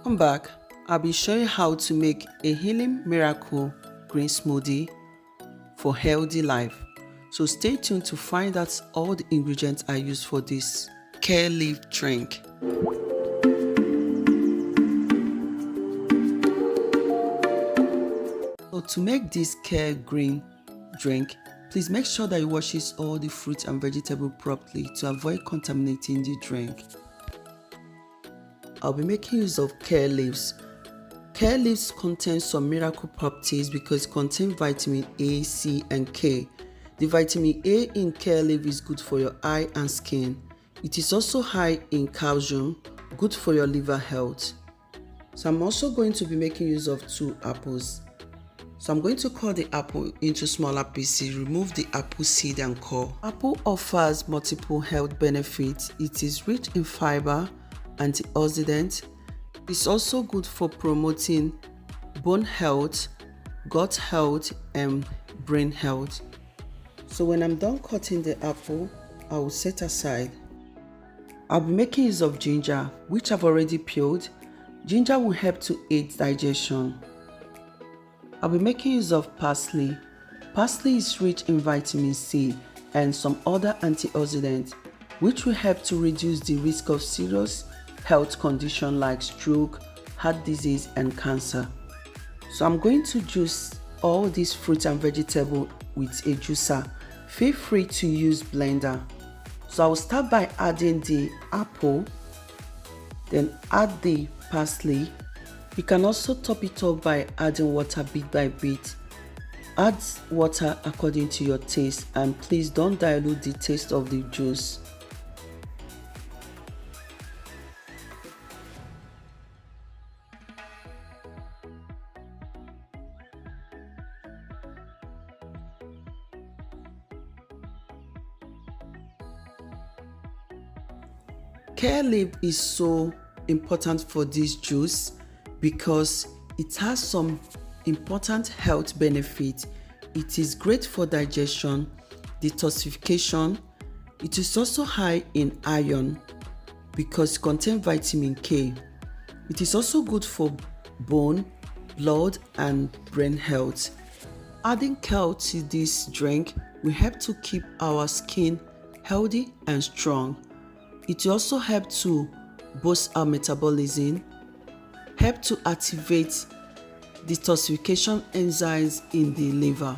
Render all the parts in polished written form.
Welcome back. I'll be showing how to make a healing miracle green smoothie for healthy life. So stay tuned to find out all the ingredients I use for this kale leaf drink. So to make this kale green drink, please make sure that you wash all the fruits and vegetables properly to avoid contaminating the drink. I'll be making use of kale leaves. Kale leaves contain some miracle properties because it contains vitamin A, C, and K. The vitamin A in kale leaf is good for your eye and skin. It is also high in calcium, good for your liver health. So I'm also going to be making use of 2 apples. So I'm going to cut the apple into smaller pieces, remove the apple seed and core. Apple offers multiple health benefits. It is rich in fiber, antioxidant. It's also good for promoting bone health, gut health, and brain health. So when I'm done cutting the apple, I will set aside. I'll be making use of ginger, which I've already peeled. Ginger will help to aid digestion. I'll be making use of parsley. Parsley is rich in vitamin C and some other antioxidants, which will help to reduce the risk of serious health conditions like stroke, heart disease, and cancer. So I'm going to juice all these fruits and vegetables with a juicer. Feel free to use blender. So I will start by adding the apple, then add the parsley. You can also top it up by adding water bit by bit. Add water according to your taste, and please don't dilute the taste of the juice. Kale leaf is so important for this juice because it has some important health benefits. It is great for digestion, detoxification. It is also high in iron because it contains vitamin K. It is also good for bone, blood, and brain health. Adding kale to this drink will help to keep our skin healthy and strong. It will also help to boost our metabolism, help to activate detoxification enzymes in the liver.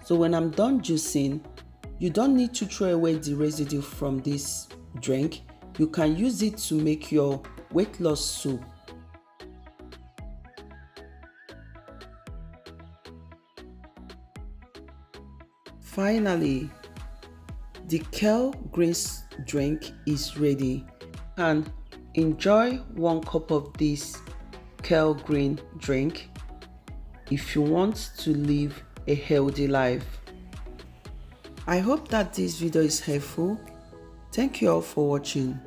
So when I'm done juicing, you don't need to throw away the residue from this drink. You can use it to make your weight loss soup. Finally, the kale green drink is ready. And enjoy 1 cup of this kale green drink if you want to live a healthy life. I hope that this video is helpful. Thank you all for watching.